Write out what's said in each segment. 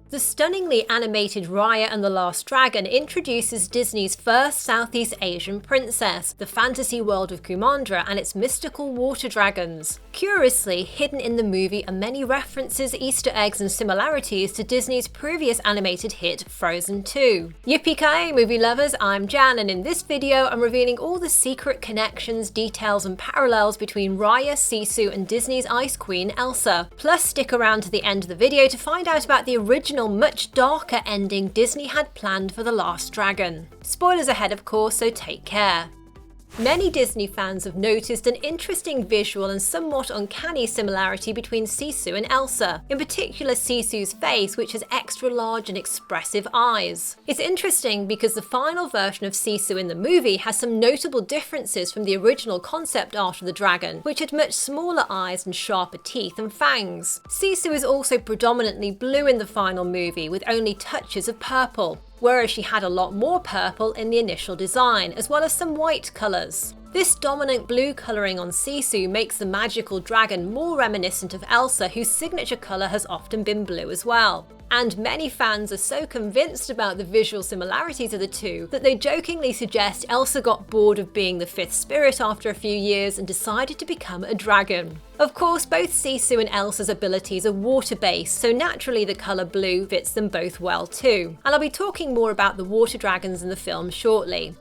The stunningly animated Raya and the Last Dragon introduces Disney's first Southeast Asian princess, the fantasy world of Kumandra and its mystical water dragons. Curiously, hidden in the movie are many references, Easter eggs and similarities to Disney's previous animated hit Frozen 2. Yippee-ki-yay movie lovers, I'm Jan, and in this video I'm revealing all the secret connections, details and parallels between Raya, Sisu and Disney's Ice Queen Elsa. Plus stick around to the end of the video to find out about the original much darker ending Disney had planned for The Last Dragon. Spoilers ahead of course, so take care. Many Disney fans have noticed an interesting visual and somewhat uncanny similarity between Sisu and Elsa, in particular Sisu's face, which has extra large and expressive eyes. It's interesting because the final version of Sisu in the movie has some notable differences from the original concept art of the dragon, which had much smaller eyes and sharper teeth and fangs. Sisu is also predominantly blue in the final movie, with only touches of purple, whereas she had a lot more purple in the initial design, as well as some white colours. This dominant blue colouring on Sisu makes the magical dragon more reminiscent of Elsa, whose signature colour has often been blue as well. And many fans are so convinced about the visual similarities of the two that they jokingly suggest Elsa got bored of being the fifth spirit after a few years and decided to become a dragon. Of course, both Sisu and Elsa's abilities are water-based, so naturally the colour blue fits them both well too. And I'll be talking more about the water dragons in the film shortly.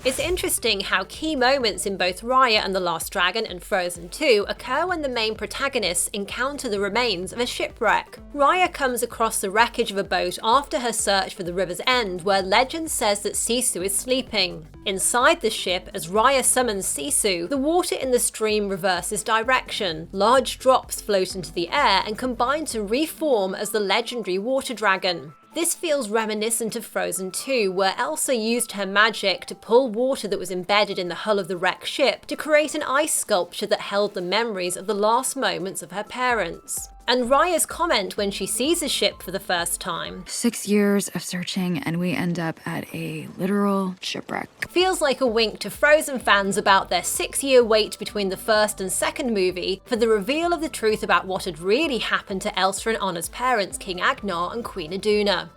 It's interesting how key moments in both Raya and the Last Dragon and Frozen 2 occur when the main protagonists encounter the remains of a shipwreck. Raya comes across the wreckage of a boat after her search for the river's end, where legend says that Sisu is sleeping. Inside the ship, as Raya summons Sisu, the water in the stream reverses direction. Large drops float into the air and combine to reform as the legendary water dragon. This feels reminiscent of Frozen 2, where Elsa used her magic to pull water that was embedded in the hull of the wrecked ship to create an ice sculpture that held the memories of the last moments of her parents. And Raya's comment when she sees the ship for the first time, 6 years of searching and we end up at a literal shipwreck, feels like a wink to Frozen fans about their 6-year wait between the first and second movie for the reveal of the truth about what had really happened to Elsa and Anna's parents, King Agnar and Queen Iduna.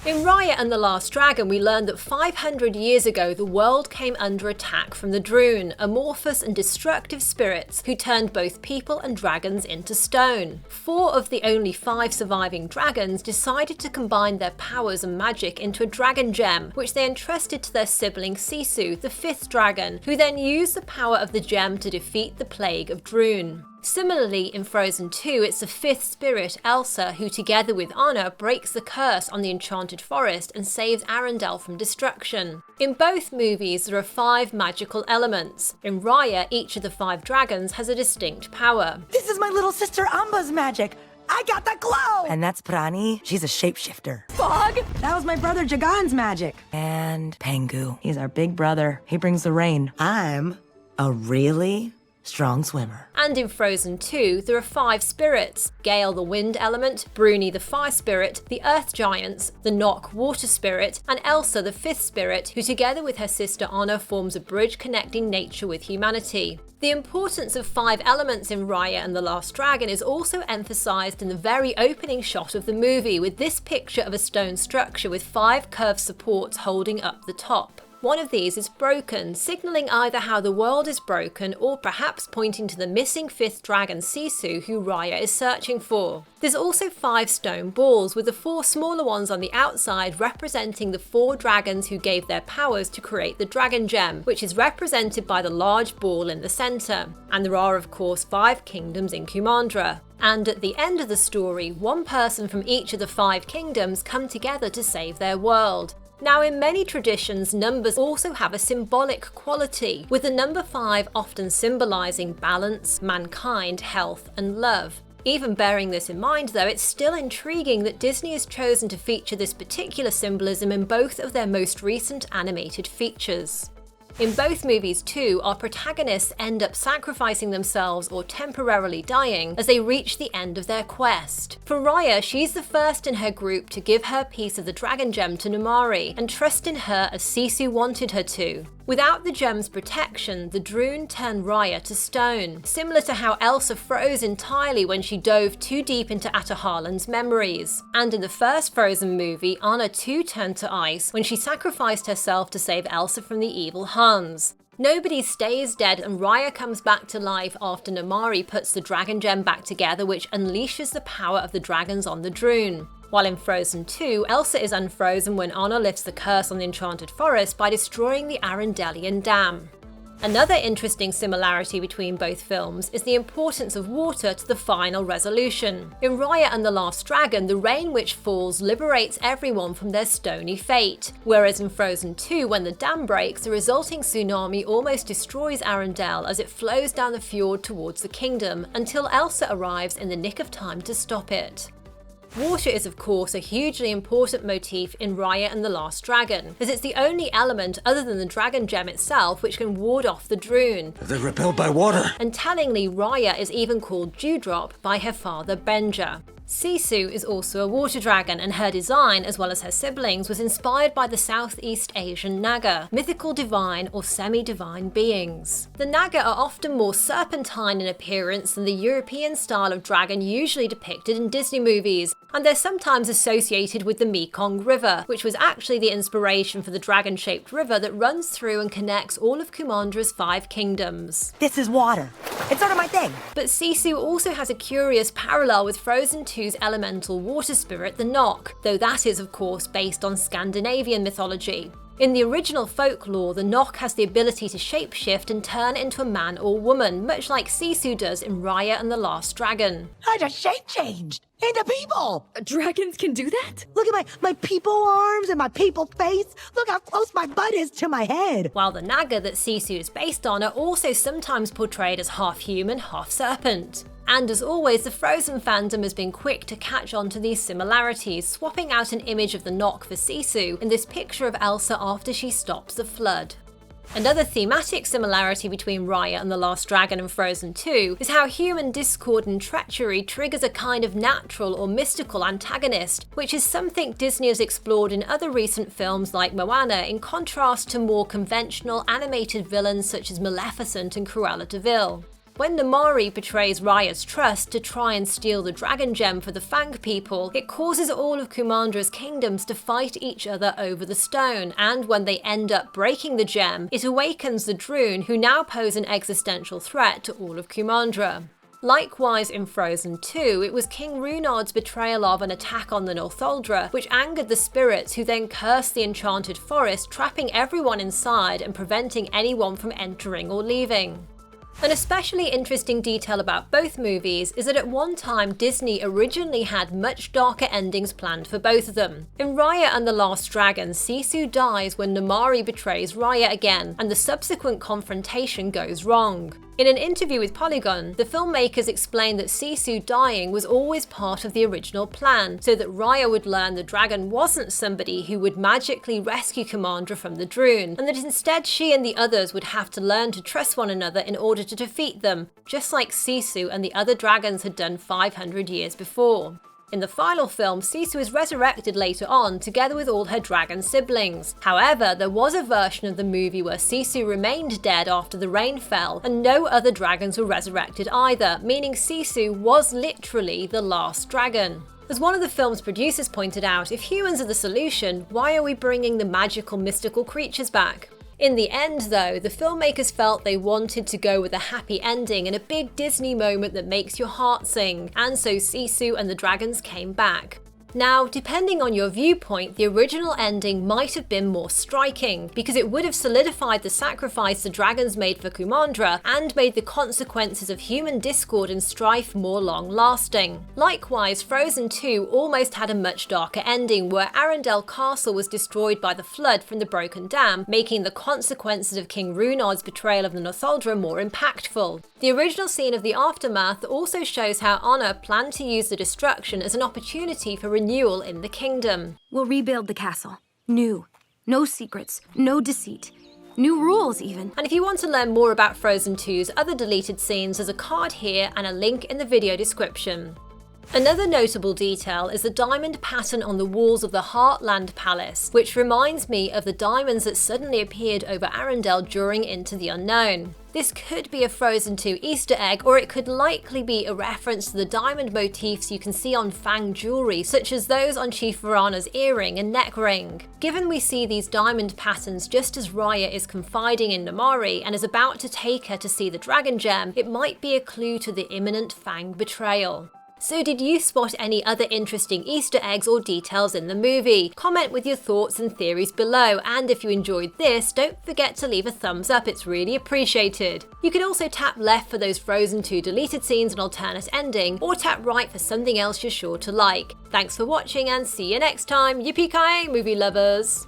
In Raya and the Last Dragon, we learned that 500 years ago the world came under attack from the Droon, amorphous and destructive spirits who turned both people and dragons into stone. 4 of the only 5 surviving dragons decided to combine their powers and magic into a dragon gem, which they entrusted to their sibling Sisu, the 5th dragon, who then used the power of the gem to defeat the plague of Droon. Similarly, in Frozen 2, it's the 5th spirit, Elsa, who together with Anna breaks the curse on the enchanted forest and saves Arendelle from destruction. In both movies, there are 5 magical elements. In Raya, each of the 5 dragons has a distinct power. This is my little sister Amba's magic. I got the glow! And that's Prani. She's a shapeshifter. Fog! That was my brother Jagan's magic. And Pengu. He's our big brother. He brings the rain. I'm a really strong swimmer. And in Frozen 2, there are 5 spirits: Gale the wind element, Bruni the fire spirit, the earth giants, the Nokk water spirit, and Elsa the 5th spirit, who together with her sister Anna forms a bridge connecting nature with humanity. The importance of 5 elements in Raya and the Last Dragon is also emphasised in the very opening shot of the movie, with this picture of a stone structure with 5 curved supports holding up the top. One of these is broken, signalling either how the world is broken or perhaps pointing to the missing 5th dragon Sisu, who Raya is searching for. There's also 5 stone balls, with the 4 smaller ones on the outside representing the 4 dragons who gave their powers to create the dragon gem, which is represented by the large ball in the centre. And there are of course 5 kingdoms in Kumandra. And at the end of the story, one person from each of the 5 kingdoms come together to save their world. Now, in many traditions, numbers also have a symbolic quality, with the number 5 often symbolising balance, mankind, health and love. Even bearing this in mind though, it's still intriguing that Disney has chosen to feature this particular symbolism in both of their most recent animated features. In both movies too, our protagonists end up sacrificing themselves or temporarily dying as they reach the end of their quest. For Raya, she's the first in her group to give her piece of the dragon gem to Namaari and trust in her as Sisu wanted her to. Without the gem's protection, the Droon turned Raya to stone, similar to how Elsa froze entirely when she dove too deep into Atahalan's memories. And in the first Frozen movie, Anna too turned to ice when she sacrificed herself to save Elsa from the evil Huns. Nobody stays dead, and Raya comes back to life after Namaari puts the dragon gem back together, which unleashes the power of the dragons on the Droon. While in Frozen 2, Elsa is unfrozen when Anna lifts the curse on the Enchanted Forest by destroying the Arendelian Dam. Another interesting similarity between both films is the importance of water to the final resolution. In Raya and the Last Dragon, the rain which falls liberates everyone from their stony fate, whereas in Frozen 2, when the dam breaks, the resulting tsunami almost destroys Arendelle as it flows down the fjord towards the kingdom, until Elsa arrives in the nick of time to stop it. Water is of course a hugely important motif in Raya and the Last Dragon, as it's the only element other than the dragon gem itself which can ward off the Droon. They're repelled by water. And tellingly, Raya is even called Dewdrop by her father Benja. Sisu is also a water dragon, and her design, as well as her siblings, was inspired by the Southeast Asian Naga, mythical divine or semi-divine beings. The Naga are often more serpentine in appearance than the European style of dragon usually depicted in Disney movies, and they're sometimes associated with the Mekong River, which was actually the inspiration for the dragon-shaped river that runs through and connects all of Kumandra's 5 kingdoms. This is water. It's sort of my thing. But Sisu also has a curious parallel with Frozen 2's elemental water spirit, the Nokk, though that is of course based on Scandinavian mythology. In the original folklore, the Nokk has the ability to shapeshift and turn into a man or woman, much like Sisu does in Raya and the Last Dragon. I just shape-changed into people. Dragons can do that? Look at my people arms and my people face. Look how close my butt is to my head. While the Naga that Sisu is based on are also sometimes portrayed as half human, half serpent. And as always, the Frozen fandom has been quick to catch on to these similarities, swapping out an image of the Nokk for Sisu in this picture of Elsa after she stops the flood. Another thematic similarity between Raya and the Last Dragon and Frozen 2 is how human discord and treachery triggers a kind of natural or mystical antagonist, which is something Disney has explored in other recent films like Moana, in contrast to more conventional animated villains such as Maleficent and Cruella de Vil. When Namaari betrays Raya's trust to try and steal the dragon gem for the Fang people, it causes all of Kumandra's kingdoms to fight each other over the stone, and when they end up breaking the gem, it awakens the Droon, who now pose an existential threat to all of Kumandra. Likewise in Frozen 2, it was King Runard's betrayal of an attack on the Northuldra which angered the spirits, who then cursed the Enchanted Forest, trapping everyone inside and preventing anyone from entering or leaving. An especially interesting detail about both movies is that at one time Disney originally had much darker endings planned for both of them. In Raya and the Last Dragon, Sisu dies when Namaari betrays Raya again, and the subsequent confrontation goes wrong. In an interview with Polygon, the filmmakers explained that Sisu dying was always part of the original plan, so that Raya would learn the dragon wasn't somebody who would magically rescue Kumandra from the Droon, and that instead she and the others would have to learn to trust one another in order to defeat them, just like Sisu and the other dragons had done 500 years before. In the final film, Sisu is resurrected later on, together with all her dragon siblings. However, there was a version of the movie where Sisu remained dead after the rain fell, and no other dragons were resurrected either, meaning Sisu was literally the last dragon. As one of the film's producers pointed out, if humans are the solution, why are we bringing the magical, mystical creatures back? In the end, though, the filmmakers felt they wanted to go with a happy ending and a big Disney moment that makes your heart sing, and so Sisu and the dragons came back. Now, depending on your viewpoint, the original ending might have been more striking, because it would have solidified the sacrifice the dragons made for Kumandra and made the consequences of human discord and strife more long-lasting. Likewise, Frozen 2 almost had a much darker ending, where Arendelle Castle was destroyed by the flood from the broken dam, making the consequences of King Runard's betrayal of the Northuldra more impactful. The original scene of the aftermath also shows how Anna planned to use the destruction as an opportunity for renewal in the kingdom. We'll rebuild the castle. New. No secrets. No deceit. New rules, even. And if you want to learn more about Frozen 2's other deleted scenes, there's a card here and a link in the video description. Another notable detail is the diamond pattern on the walls of the Heartland Palace, which reminds me of the diamonds that suddenly appeared over Arendelle during Into the Unknown. This could be a Frozen 2 Easter egg, or it could likely be a reference to the diamond motifs you can see on Fang jewellery, such as those on Chief Varana's earring and neck ring. Given we see these diamond patterns just as Raya is confiding in Namaari and is about to take her to see the dragon gem, it might be a clue to the imminent Fang betrayal. So did you spot any other interesting Easter eggs or details in the movie? Comment with your thoughts and theories below, and if you enjoyed this, don't forget to leave a thumbs up, it's really appreciated. You can also tap left for those Frozen 2 deleted scenes and alternate ending, or tap right for something else you're sure to like. Thanks for watching and see you next time, yippee-ki-yay movie lovers!